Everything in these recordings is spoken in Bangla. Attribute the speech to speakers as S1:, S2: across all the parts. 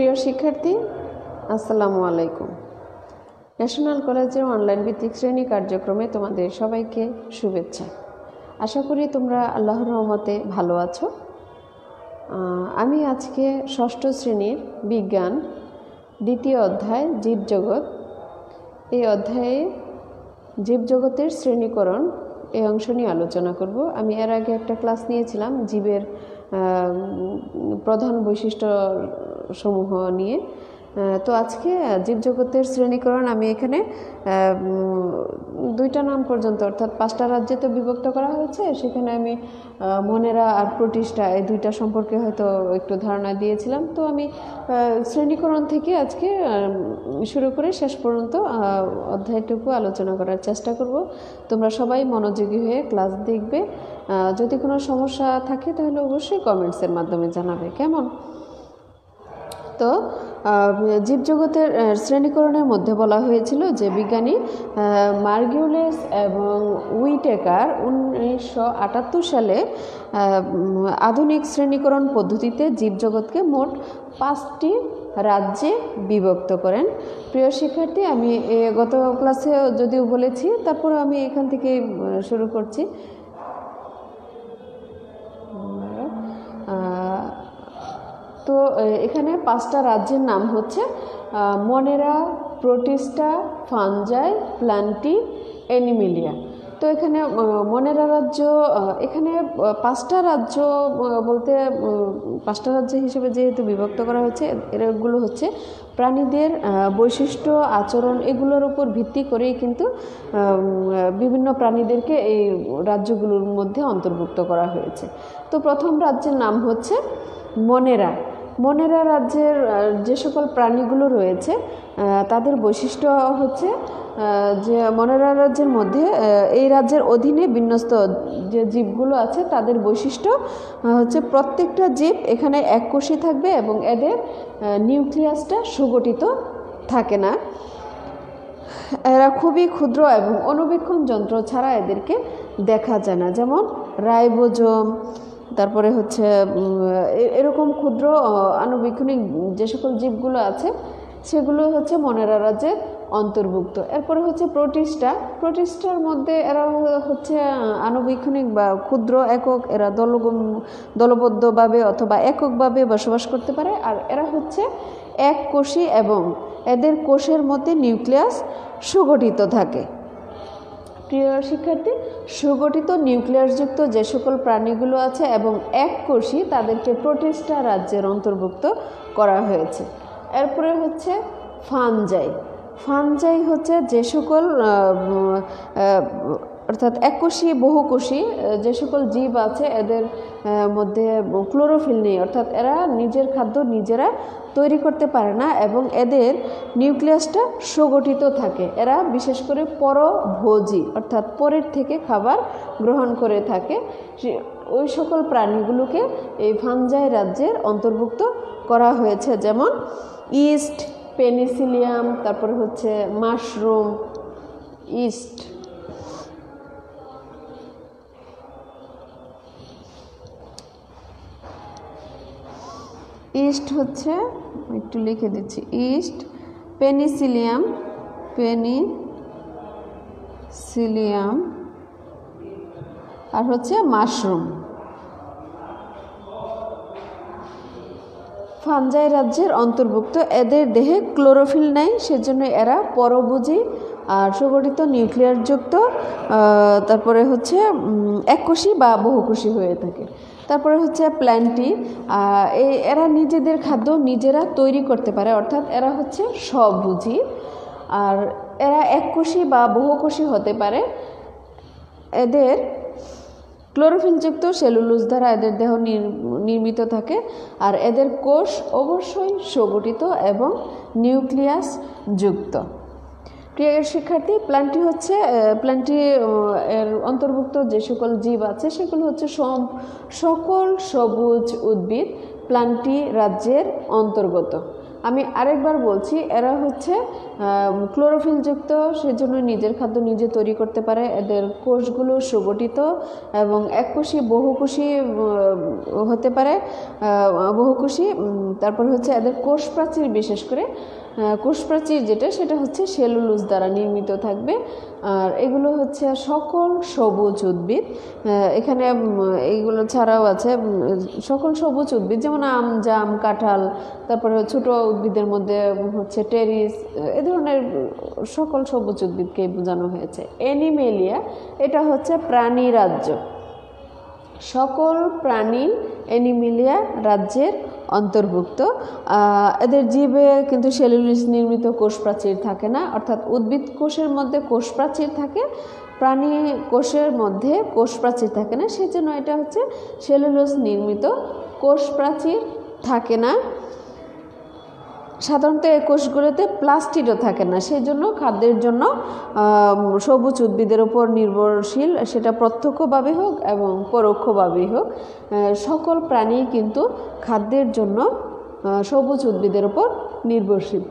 S1: প্রিয় শিক্ষার্থী, আসসালামু আলাইকুম। ন্যাশনাল কলেজের অনলাইন ভিত্তিক শ্রেণী কার্যক্রমে তোমাদের সবাইকে শুভেচ্ছা। আশা করি তোমরা আল্লাহর রহমতে ভালো আছো। আমি আজকে ষষ্ঠ শ্রেণীর বিজ্ঞান দ্বিতীয় অধ্যায় জীবজগৎ, এই অধ্যায়ে জীবজগতের শ্রেণীকরণ এই অংশ নিয়ে আলোচনা করব। আমি এর আগে একটা ক্লাস নিয়েছিলাম জীবের প্রধান বৈশিষ্ট্য সমূহ নিয়ে। তো আজকে জীবজগতের শ্রেণীকরণ আমি এখানে দুইটা নাম পর্যন্ত অর্থাৎ 5টা রাজ্যে তো বিভক্ত করা হয়েছে, সেখানে আমি মনেরা আর প্রোটিস্টা এই দুইটা সম্পর্কে হয়তো একটু ধারণা দিয়েছিলাম। তো আমি শ্রেণীকরণ থেকে আজকে শুরু করে শেষ পর্যন্ত অধ্যায়টুকু আলোচনা করার চেষ্টা করব। তোমরা সবাই মনোযোগী হয়ে ক্লাস দেখবে। যদি কোনো সমস্যা থাকে তাহলে অবশ্যই কমেন্টসের মাধ্যমে জানাবে, কেমন? তো জীবজগতের শ্রেণীকরণের মধ্যে বলা হয়েছিল যে বিজ্ঞানী মার্গুলেস এবং উইটেকার 1978 সালে আধুনিক শ্রেণীকরণ পদ্ধতিতে জীবজগৎকে মোট 5টি রাজ্যে বিভক্ত করেন। প্রিয় শিক্ষার্থী, আমি গত ক্লাসে যদিও বলেছি, তারপর আমি এখান থেকে শুরু করছি। তো এখানে 5টা রাজ্যের নাম হচ্ছে মনেরা, প্রোটিস্টা, ফাঞ্জাই, প্ল্যান্টি, অ্যানিমেলিয়া। তো এখানে মনেরা রাজ্য, এখানে 5টা রাজ্য বলতে 5টা রাজ্য হিসেবে যেহেতু বিভক্ত করা হয়েছে, এগুলো হচ্ছে প্রাণীদের বৈশিষ্ট্য, আচরণ এগুলোর উপর ভিত্তি করেই কিন্তু বিভিন্ন প্রাণীদেরকে এই রাজ্যগুলোর মধ্যে অন্তর্ভুক্ত করা হয়েছে। তো প্রথম রাজ্যের নাম হচ্ছে মনেরা। মনেরা রাজ্যের যে সকল প্রাণীগুলো রয়েছে তাদের বৈশিষ্ট্য হচ্ছে যে মনেরা রাজ্যের মধ্যে এই রাজ্যের অধীনে বিন্যস্ত যে জীবগুলো আছে তাদের বৈশিষ্ট্য হচ্ছে প্রত্যেকটা জীব এখানে এককোষী থাকবে এবং এদের নিউক্লিয়াসটা সুগঠিত থাকে না। এরা খুবই ক্ষুদ্র এবং অণুবীক্ষণ যন্ত্র ছাড়া এদেরকে দেখা যায় না, যেমন রাইবোজোম, তারপরে হচ্ছে এরকম ক্ষুদ্র আণুবীক্ষণিক যে সকল জীবগুলো আছে সেগুলো হচ্ছে মনেরা রাজ্যের অন্তর্ভুক্ত। এরপরে হচ্ছে প্রোটিস্টা। প্রোটিস্টার মধ্যে এরা হচ্ছে আণুবীক্ষণিক বা ক্ষুদ্র একক, এরা দলবদ্ধভাবে অথবা এককভাবে বসবাস করতে পারে। আর এরা হচ্ছে এককোষী এবং এদের কোষের মধ্যে নিউক্লিয়াস সুগঠিত থাকে। প্রিয় শিক্ষার্থী, সুগঠিত নিউক্লিয়াসযুক্ত যে সকল প্রাণীগুলো আছে এবং এককোষী তাদেরকে প্রোটিস্টা রাজ্যের অন্তর্ভুক্ত করা হয়েছে। এরপরে হচ্ছে ফাঞ্জাই। ফাঞ্জাই হচ্ছে যে সকল অর্থাৎ এককোষী বহুকোষী যে সকল জীব আছে এদের মধ্যে ক্লোরোফিল নেই, অর্থাৎ এরা নিজের খাদ্য নিজেরা তৈরি করতে পারে না এবং এদের নিউক্লিয়াসটা সুগঠিত থাকে। এরা বিশেষ করে পরভোজী, অর্থাৎ পরের থেকে খাবার গ্রহণ করে থাকে। ওই সকল প্রাণীগুলোকে এই ফাঞ্জাই রাজ্যের অন্তর্ভুক্ত করা হয়েছে, যেমন ইস্ট, পেনিসিলিয়াম, তারপরে হচ্ছে মাশরুম, ইস্ট। ইস্ট হচ্ছে, একটু লিখে দিচ্ছি, ইস্ট, পেনিসিলিয়াম আর হচ্ছে মাশরুম। ফাঞ্জাই রাজ্যের অন্তর্ভুক্ত। এদের দেহে ক্লোরোফিল নাই, সেজন্য এরা পরভোজী আর সুগঠিত নিউক্লিয়াসযুক্ত, তারপরে হচ্ছে এককোষী বা বহুকোষী হয়ে থাকে। তারপরে হচ্ছে প্ল্যান্টি। এরা নিজেদের খাদ্য নিজেরা তৈরি করতে পারে, অর্থাৎ এরা হচ্ছে স্বভোজী আর এরা এককোষী বা বহুকোষী হতে পারে। এদের ক্লোরোফিলযুক্ত সেলুলোজ দ্বারা এদের দেহ নির্মিত থাকে আর এদের কোষ অবশ্যই সুগঠিত এবং নিউক্লিয়াস যুক্ত। প্রিয় শিক্ষার্থী, প্ল্যান্টি হচ্ছে এর অন্তর্ভুক্ত যে সকল জীব আছে সেগুলো হচ্ছে সকল সবুজ উদ্ভিদ প্ল্যান্টি রাজ্যের অন্তর্গত। আমি আরেকবার বলছি, এরা হচ্ছে ক্লোরোফিলযুক্ত, সেজন্য নিজের খাদ্য নিজে তৈরি করতে পারে। এদের কোষগুলো সুগঠিত এবং এককোষী বহুকোষী হতে পারে, বহুকোষী। তারপর হচ্ছে এদের কোষ প্রাচীর, বিশেষ করে কোষ প্রাচীর সেটা হচ্ছে সেলুলোজ দ্বারা নির্মিত থাকবে। আর এগুলো হচ্ছে সকল সবুজ উদ্ভিদ। এখানে এইগুলো ছাড়াও আছে সকল সবুজ উদ্ভিদ, যেমন আম, জাম, কাঁঠাল, তারপরে ছোট উদ্ভিদের মধ্যে হচ্ছে টেরিস, এ ধরনের সকল সবুজ উদ্ভিদকে বোঝানো হয়েছে। অ্যানিমেলিয়া এটা হচ্ছে প্রাণী রাজ্য। সকল প্রাণী অ্যানিমেলিয়া রাজ্যের অন্তর্ভুক্ত। এদের জীবে কিন্তু সেলুলোজ নির্মিত কোষ প্রাচীর থাকে না, অর্থাৎ উদ্ভিদ কোষের মধ্যে কোষ প্রাচীর থাকে, প্রাণী কোষের মধ্যে কোষ প্রাচীর থাকে না, সেজন্য এটা হচ্ছে সেলুলোজ নির্মিত কোষ প্রাচীর থাকে না। সাধারণত এই কোষগুলোতে প্লাস্টিডও থাকে না, সেই জন্য খাদ্যের জন্য সবুজ উদ্ভিদের উপর নির্ভরশীল, সেটা প্রত্যক্ষভাবে হোক এবং পরোক্ষভাবেই হোক। সকল প্রাণী কিন্তু খাদ্যের জন্য সবুজ উদ্ভিদের উপর নির্ভরশীল।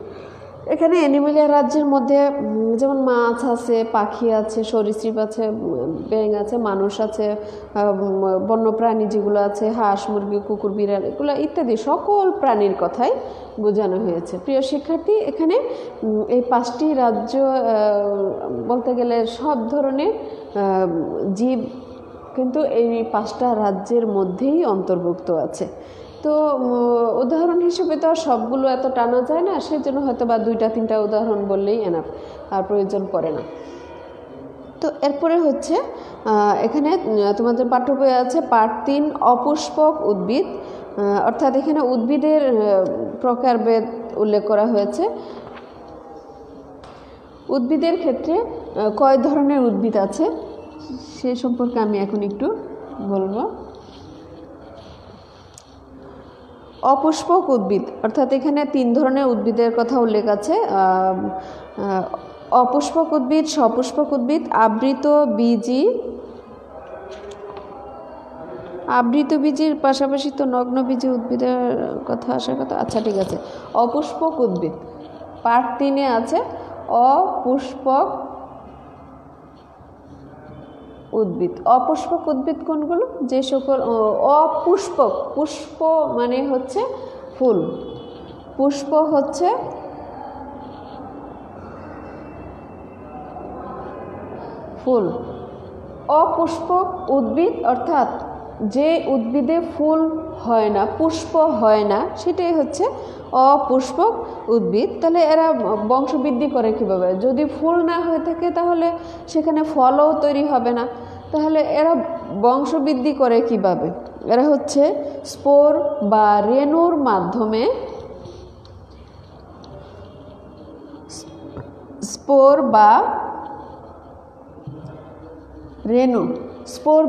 S1: এখানে অ্যানিমেলিয়া রাজ্যের মধ্যে যেমন মাছ আছে, পাখি আছে, সরীসৃপ আছে, ব্যাঙ আছে, মানুষ আছে, বন্যপ্রাণী যেগুলো আছে, হাঁস, মুরগি, কুকুর, বিড়াল, এগুলো ইত্যাদি সকল প্রাণীর কথাই বোঝানো হয়েছে। প্রিয় শিক্ষার্থী, এখানে এই 5টি রাজ্য বলতে গেলে সব ধরনের জীব কিন্তু এই 5টা রাজ্যের মধ্যেই অন্তর্ভুক্ত আছে। তো উদাহরণ হিসেবে তো আর সবগুলো এত টানা যায় না, সেজন্য হয়তো বা 2-3টা উদাহরণ বললেই এনাফ, আর প্রয়োজন পড়ে না। তো এরপরে হচ্ছে এখানে তোমাদের পাঠ্য বইয়ে আছে পার্ট 3 অপুষ্পক উদ্ভিদ, অর্থাৎ এখানে উদ্ভিদের প্রকারভেদ উল্লেখ করা হয়েছে। উদ্ভিদের ক্ষেত্রে কয় ধরনের উদ্ভিদ আছে সে সম্পর্কে আমি এখন একটু বলবো। অপুষ্পক উদ্ভিদ অর্থাৎ এখানে 3 ধরনের উদ্ভিদের কথা উল্লেখ আছে। অপুষ্পক উদ্ভিদ, সপুষ্পক উদ্ভিদ, আবৃত বীজির পাশাপাশি তো নগ্নবীজি উদ্ভিদের কথা আসার কথা। আচ্ছা, ঠিক আছে। অপুষ্পক উদ্ভিদ পার্ট 3-এ আছে অপুষ্পক উদ্ভিদ। অপুষ্পক উদ্ভিদ কোনগুলো? যে সকল অপুষ্পক, পুষ্প মানে হচ্ছে ফুল, পুষ্প হচ্ছে ফুল। অপুষ্পক উদ্ভিদ অর্থাৎ যে উদ্ভিদে ফুল হয় না, পুষ্প হয় না, সেটাই হচ্ছে অপুষ্পক উদ্ভিদ। তাহলে এরা বংশবৃদ্ধি করে কিভাবে? যদি ফুল না হয়ে থাকে তাহলে সেখানে ফলও তৈরি হবে না, তাহলে এরা বংশবৃদ্ধি করে কিভাবে? এরা হচ্ছে স্পোর বা রেণুর মাধ্যমে, স্পোর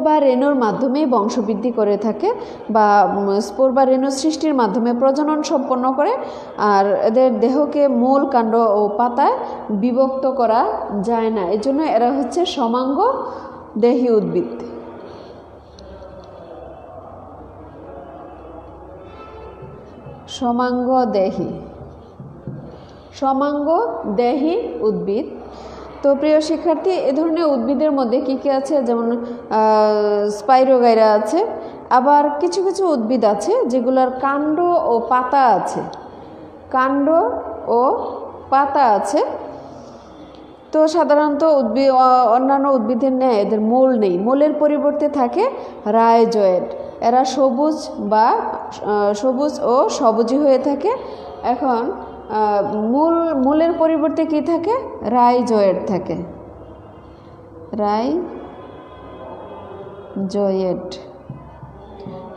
S1: বা রেণুর মাধ্যমে বংশবৃদ্ধি করে থাকে, বা স্পোর বা রেণু সৃষ্টির মাধ্যমে প্রজনন সম্পন্ন করে। আর এদের দেহকে মূল, কাণ্ড ও পাতায় বিভক্ত করা যায় না, এজন্য এরা হচ্ছে সমাঙ্গ দেহী উদ্ভিদ। সমাঙ্গ দেহী উদ্ভিদ। তো প্রিয় শিক্ষার্থী, এ ধরনের উদ্ভিদের মধ্যে কি কি আছে? যেমন স্পাইরোগাইরা আছে। আবার কিছু কিছু উদ্ভিদ আছে যেগুলোর কাণ্ড ও পাতা আছে, তো সাধারণত অন্যান্য উদ্ভিদের ন্যায় এদের মূল নেই, মূলের পরিবর্তে থাকে রাইজয়েড। এরা সবুজ ও সবুজই হয়ে থাকে। এখন মূলের পরিবর্তে কি থাকে? রাইজয়েড থাকে,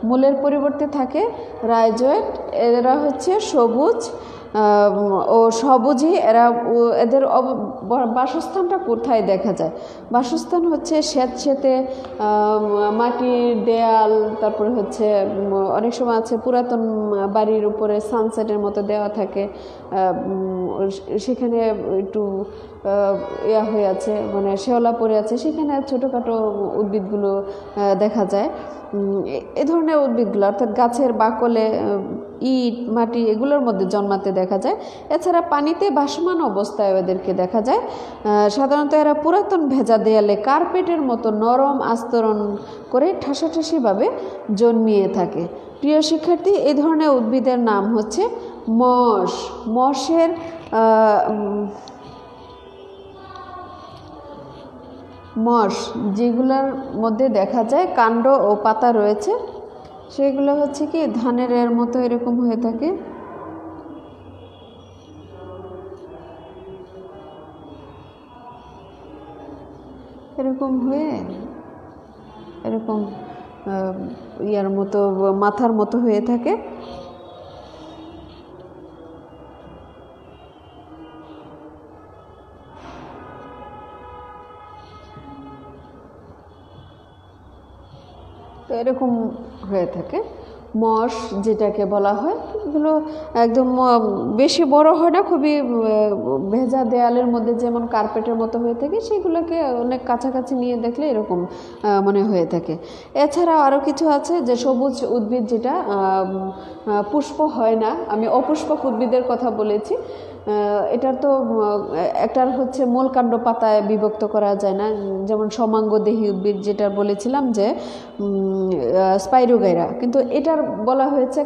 S1: মূলের পরিবর্তে থাকে রাইজয়েড। এরা হচ্ছে সবুজ ও সবুজই। এদের বাসস্থানটা কোথায় দেখা যায়? বাসস্থান হচ্ছে স্যাঁতসেঁতে মাটির দেয়াল, তারপরে হচ্ছে অনেক সময় আছে পুরাতন বাড়ির উপরে সানসেটের মতো দেওয়া থাকে, সেখানে একটু হয়ে আছে, মানে শেওলা পড়ে আছে, সেখানে ছোটোখাটো উদ্ভিদগুলো দেখা যায়। এ ধরনের উদ্ভিদগুলো অর্থাৎ গাছের বাকলে ইট মাটি এগুলোর মধ্যে জন্মাতে দেখা যায়। এছাড়া পানিতে ভাসমান অবস্থায় এদেরকে দেখা যায়। সাধারণত এরা পুরাতন ভেজা দেয়ালে কার্পেটের মতো নরম আস্তরণ করে ঠাসাঠাসিভাবে জন্মিয়ে থাকে। প্রিয় শিক্ষার্থী, এই ধরনের উদ্ভিদের নাম হচ্ছে মস। মসের মস যেগুলোর মধ্যে দেখা যায় কাণ্ড ও পাতা রয়েছে, সেগুলো হচ্ছে কি ধানের এর মতো এরকম হয়ে থাকে। এরকম হয়ে এরকম ইয়ার মতো মাথার মতো হয়ে থাকে। তো এরকম হয়ে থাকে মস যেটাকে বলা হয়। এগুলো একদম বেশি বড় হয় না, খুবই ভেজা দেয়ালের মধ্যে যেমন কার্পেটের মতো হয়ে থাকে, সেগুলোকে অনেক কাছাকাছি নিয়ে দেখলে এরকম মনে হয়ে থাকে। এছাড়া আরও কিছু আছে যে সবুজ উদ্ভিদ যেটা পুষ্প হয় না, আমি অপুষ্পক উদ্ভিদের কথা বলেছি। এটার তো একটার হচ্ছে মূল কাণ্ড পাতায় বিভক্ত করা যায় না, যেমন সমাঙ্গদেহী উদ্ভিদ যেটা বলেছিলাম যে স্পাইরোগাইরা, কিন্তু এটার বলা হয়েছে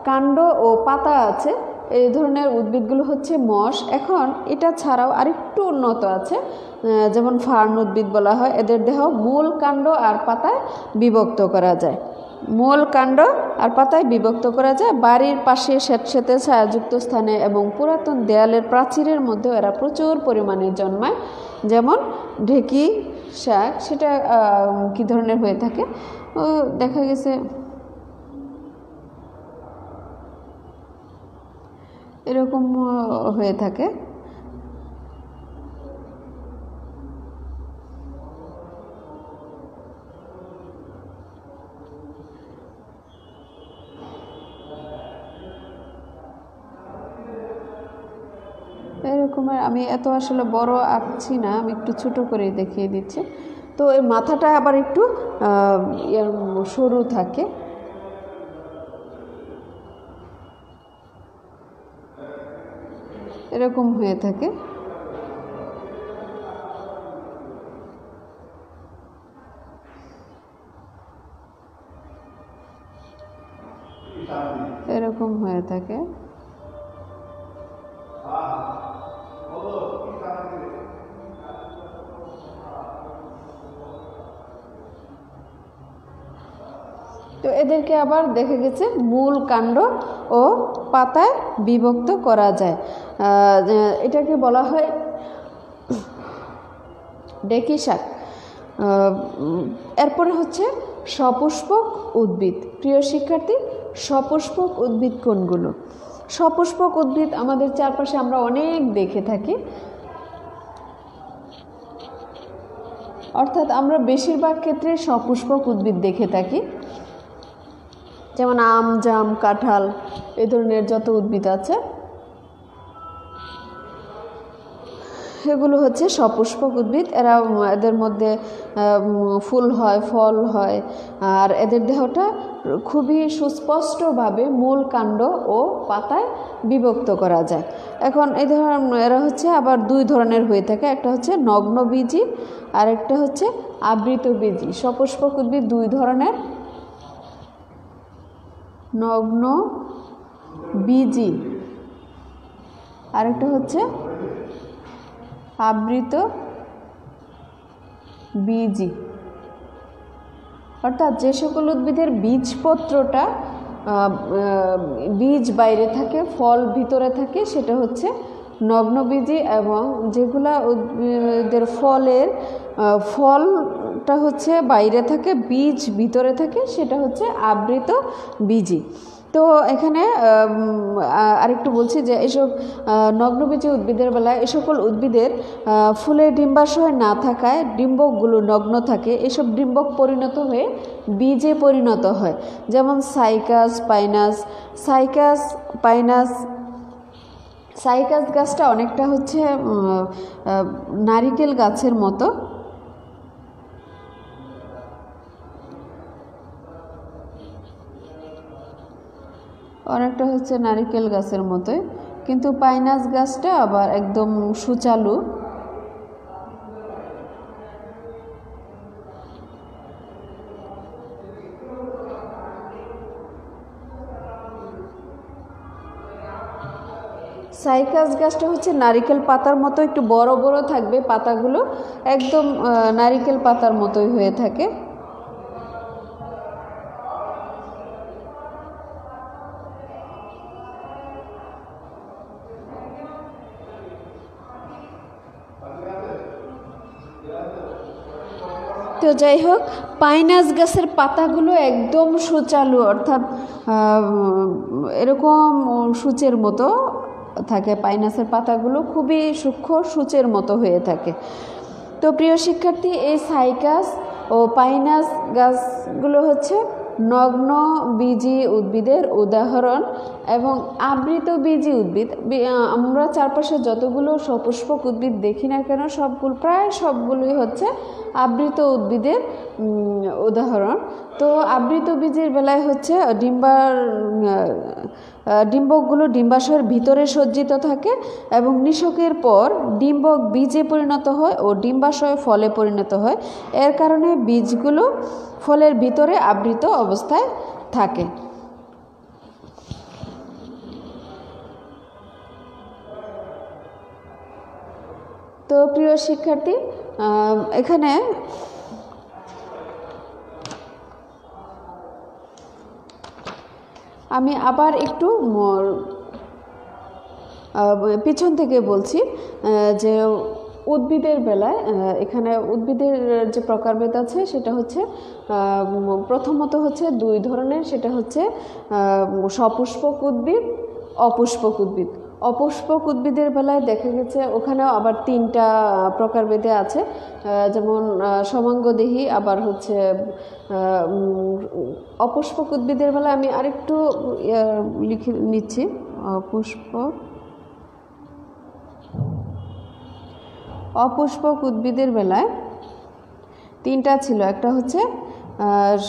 S1: কাণ্ড ও পাতা আছে। এই ধরনের উদ্ভিদগুলো হচ্ছে মস। এখন এটা ছাড়াও আরেকটু উন্নত আছে, যেমন ফার্ন উদ্ভিদ বলা হয়। এদের দেহ মূল কাণ্ড আর পাতায় বিভক্ত করা যায়। মূল কাণ্ড আর পাতায় বিভক্ত করা যায়। বাড়ির পাশে স্যাঁতসেঁতে ছায়াযুক্ত স্থানে এবং পুরাতন দেয়ালের প্রাচীরের মধ্যে এরা প্রচুর পরিমাণে জন্মায়। যেমন ঢেকি শাক, সেটা কী ধরনের হয়ে থাকে দেখা গেছে এরকম হয়ে থাকে। এরকমের আমি এত আসলে বড় আঁকছি না, আমি একটু ছোট করে দেখিয়ে দিচ্ছি। তো এই মাথাটা আবার একটু সরু থাকে। এরকম হয়ে থাকে। এরকম হয়ে থাকে। তো এদেরকে আবার দেখা গেছে মূল কাণ্ড ও পাতায় বিভক্ত করা যায়। এটাকে বলা হয় ঢেকি শাক। এরপরে হচ্ছে সপুষ্পক উদ্ভিদ। প্রিয় শিক্ষার্থী, সপুষ্পক উদ্ভিদ কোনগুলো? সপুষ্পক উদ্ভিদ আমাদের চারপাশে আমরা অনেক দেখে থাকি, অর্থাৎ আমরা বেশিরভাগ ক্ষেত্রে সপুষ্পক উদ্ভিদ দেখে থাকি। যেমন আম, জাম, কাঁঠাল, এই ধরনের যত উদ্ভিদ আছে এগুলো হচ্ছে সপুষ্পক উদ্ভিদ। এদের মধ্যে ফুল হয়, ফল হয়, আর এদের দেহটা খুবই সুস্পষ্টভাবে মূল কাণ্ড ও পাতায় বিভক্ত করা যায়। এখন এরা হচ্ছে আবার দুই ধরনের হয়ে থাকে, একটা হচ্ছে নগ্নবীজি আর একটা হচ্ছে আবৃতবীজি। সপুষ্পক উদ্ভিদ দুই ধরনের, নগ্নবীজি আরেকটা হচ্ছে আবৃত বীজি। অর্থাৎ যে সকল উদ্ভিদের বীজপত্রটা বীজ বাইরে থাকে, ফল ভিতরে থাকে, সেটা হচ্ছে নগ্নবীজি, এবং যেগুলা উদ্ভিদের ফলটা হচ্ছে বাইরে থাকে, বীজ ভিতরে থাকে, সেটা হচ্ছে আবৃত বীজি। তো এখানে আরেকটু বলছি যে এসব নগ্নবীজি উদ্ভিদের বেলায় এ সকল উদ্ভিদের ফুলে ডিম্বাশয় না থাকায় ডিম্বকগুলো নগ্ন থাকে। এসব ডিম্বক পরিণত হয়ে বীজে পরিণত হয়। যেমন সাইকাস গাছটা অনেকটা হচ্ছে নারিকেল গাছের মতো। অনেকটা হচ্ছে নারিকেল গাছের মতোই, কিন্তু পাইনাস গাছটা আবার একদম সুচালু। সাইকাস গাছটা হচ্ছে নারিকেল পাতার মতো একটু বড় বড় থাকবে, পাতাগুলো একদম নারিকেল পাতার মতোই হয়ে থাকে। তো যাই হোক, পাইনাস গাছের পাতাগুলো একদম সুচালু, অর্থাৎ এরকম সূচের মতো থাকে। পাইনাসের পাতাগুলো খুবই সূক্ষ্ম সূচের মতো হয়ে থাকে। তো প্রিয় শিক্ষার্থী, এই সাইকাস ও পাইনাস গাছগুলো হচ্ছে নগ্ন বীজি উদ্ভিদের উদাহরণ এবং আবৃত বীজি উদ্ভিদ। আমরা চারপাশে যতগুলো সপুষ্পক উদ্ভিদ দেখি না কেন, প্রায় সবগুলোই হচ্ছে আবৃত উদ্ভিদের উদাহরণ। তো আবৃত বীজের বেলায় হচ্ছে ডিম্বকগুলো ডিম্বাশয়ের ভিতরে সজ্জিত থাকে এবং নিষেকের পর ডিম্বক বীজে পরিণত হয় ও ডিম্বাশয় ফলে পরিণত হয়। এর কারণে বীজগুলো ফলের ভিতরে আবৃত অবস্থায় থাকে। তো প্রিয় শিক্ষার্থী, এখানে আমি আবার একটু পিছন থেকে বলছি যে উদ্ভিদের বেলায় এখানে উদ্ভিদের যে প্রকারভেদ আছে সেটা হচ্ছে প্রথমত হচ্ছে দুই ধরনের। সেটা হচ্ছে সপুষ্পক উদ্ভিদ, অপুষ্পক উদ্ভিদ। অপুষ্পক উদ্ভিদের বেলায় দেখা গেছে ওখানেও আবার তিনটা প্রকারভেদে আছে, যেমন সমাঙ্গদেহী, আবার হচ্ছে অপুষ্পক উদ্ভিদের বেলায় আমি আরেকটু লিখে নিচ্ছি। অপুষ্পক উদ্ভিদের বেলায় তিনটা ছিল। একটা হচ্ছে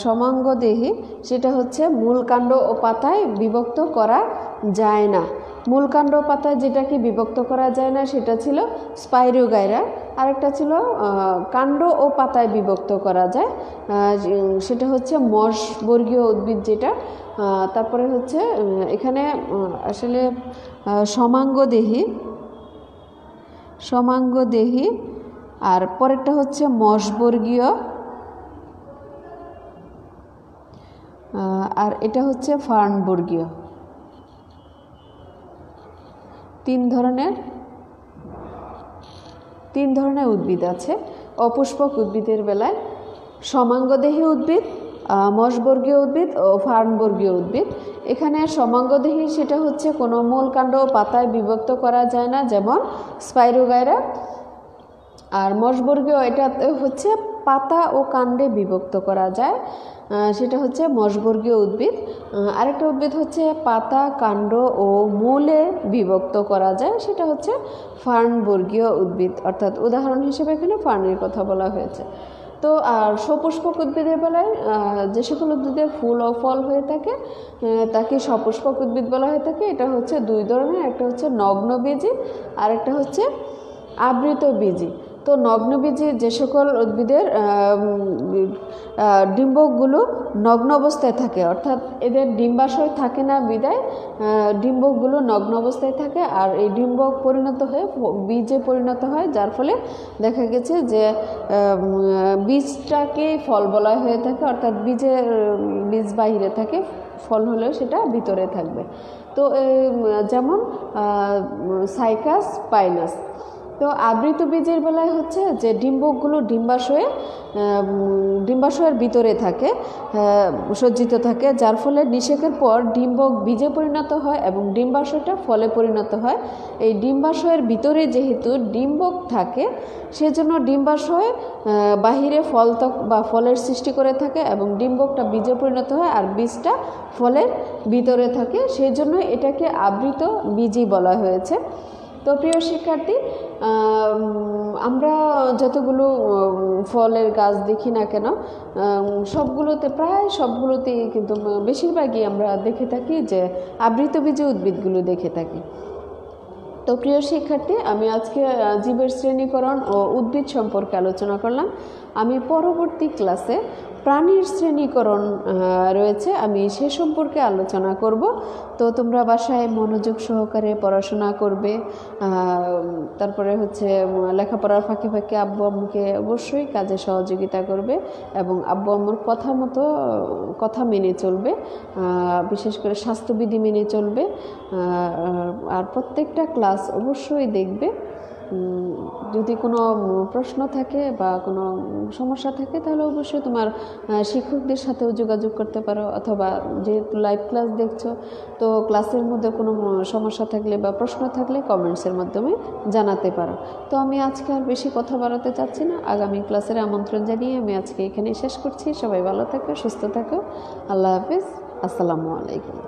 S1: সমাঙ্গদেহী, সেটা হচ্ছে মূল কাণ্ড ও পাতায় বিভক্ত করা যায় না। মূল কাণ্ড পাতায় যেটাকে বিভক্ত করা যায় না সেটা ছিল স্পাইরোগাইরা। আরেকটা ছিল কাণ্ড ও পাতায় বিভক্ত করা যায়, সেটা হচ্ছে মশবর্গীয় উদ্ভিদ যেটা। তারপরে হচ্ছে এখানে আসলে সমাঙ্গদেহী, আর পরেরটা হচ্ছে মশবর্গীয়, আর এটা হচ্ছে ফার্নবর্গীয়। তিন ধরনের উদ্ভিদ আছে অপুষ্পক উদ্ভিদের বেলায়: সমাঙ্গদেহী উদ্ভিদ, মশবর্গীয় উদ্ভিদ ও ফার্নবর্গীয় উদ্ভিদ। এখানে সমাঙ্গদেহী সেটা হচ্ছে কোনো মূল কাণ্ড ও পাতায় বিভক্ত করা যায় না, যেমন স্পাইরোগাইরা। আর মশবর্গীয়, এটা হচ্ছে পাতা ও কাণ্ডে বিভক্ত করা যায়, সেটা হচ্ছে মশবর্গীয় উদ্ভিদ। আরেকটা উদ্ভিদ হচ্ছে পাতা, কাণ্ড ও মূলে বিভক্ত করা যায়, সেটা হচ্ছে ফার্নবর্গীয় উদ্ভিদ। অর্থাৎ উদাহরণ হিসেবে এখানে ফার্নের কথা বলা হয়েছে। তো আর সপুষ্পক উদ্ভিদের বেলায় যে সকল উদ্ভিদে ফুল ও ফল হয়ে থাকে তাকে সপুষ্পক উদ্ভিদ বলা হয়ে থাকে। এটা হচ্ছে দুই ধরনের, একটা হচ্ছে নগ্নবীজি আর একটা হচ্ছে আবৃতবীজি। তো নগ্নবীজি যে সকল উদ্ভিদের ডিম্বকগুলো নগ্ন অবস্থায় থাকে, অর্থাৎ এদের ডিম্বাশয় থাকে না বিদায় ডিম্বকগুলো নগ্ন অবস্থায় থাকে, আর এই ডিম্বক পরিণত হয়ে বীজে পরিণত হয়, যার ফলে দেখা গেছে যে বীজটাকে ফল বলা হয়ে থাকে। অর্থাৎ বীজ বাহিরে থাকে, ফল হলেও সেটা ভিতরে থাকবে। তো যেমন সাইকাস, পাইনাস। তো আবৃত বীজের বেলায় হচ্ছে যে ডিম্বকগুলো ডিম্বাশয়ের ভিতরে থাকে, সজ্জিত থাকে, যার ফলে নিষেকের পর ডিম্বক বীজে পরিণত হয় এবং ডিম্বাশয়টা ফলে পরিণত হয়। এই ডিম্বাশয়ের ভিতরে যেহেতু ডিম্বক থাকে, সেজন্য ডিম্বাশয় বাহিরে ফলের সৃষ্টি করে থাকে এবং ডিম্বকটা বীজে পরিণত হয় আর বীজটা ফলের ভিতরে থাকে, সেই জন্য এটাকে আবৃত বীজই বলা হয়েছে। তো প্রিয় শিক্ষার্থী, আমরা যতগুলো ফলের গাছ দেখি না কেন, সবগুলোতে প্রায় সবগুলোতেই কিন্তু বেশিরভাগই আমরা দেখে থাকি যে আবৃতবীজী উদ্ভিদগুলো দেখে থাকি। তো প্রিয় শিক্ষার্থী, আমি আজকে জীবের শ্রেণীকরণ ও উদ্ভিদ সম্পর্কে আলোচনা করলাম। আমি পরবর্তী ক্লাসে প্রাণীর শ্রেণীকরণ রয়েছে, আমি সে সম্পর্কে আলোচনা করব। তো তোমরা বাসায় মনোযোগ সহকারে পড়াশোনা করবে, তারপরে হচ্ছে লেখাপড়ার ফাঁকে ফাঁকে আব্বু আম্মুকে অবশ্যই কাজে সহযোগিতা করবে এবং আব্বু আম্মুর কথা মেনে চলবে, বিশেষ করে স্বাস্থ্যবিধি মেনে চলবে। আর প্রত্যেকটা ক্লাস অবশ্যই দেখবে। যদি কোনো প্রশ্ন থাকে বা কোনো সমস্যা থাকে তাহলে অবশ্যই তোমার শিক্ষকদের সাথেও যোগাযোগ করতে পারো, অথবা যেহেতু লাইভ ক্লাস দেখছো তো ক্লাসের মধ্যে কোনো সমস্যা থাকলে বা প্রশ্ন থাকলে কমেন্টসের মাধ্যমে জানাতে পারো। তো আমি আজকে আর বেশি কথা বাড়াতে চাচ্ছি না, আগামী ক্লাসের আমন্ত্রণ জানিয়ে আমি আজকে এখানেই শেষ করছি। সবাই ভালো থাকো, সুস্থ থাকো। আল্লাহ হাফিজ, আসসালামু আলাইকুম।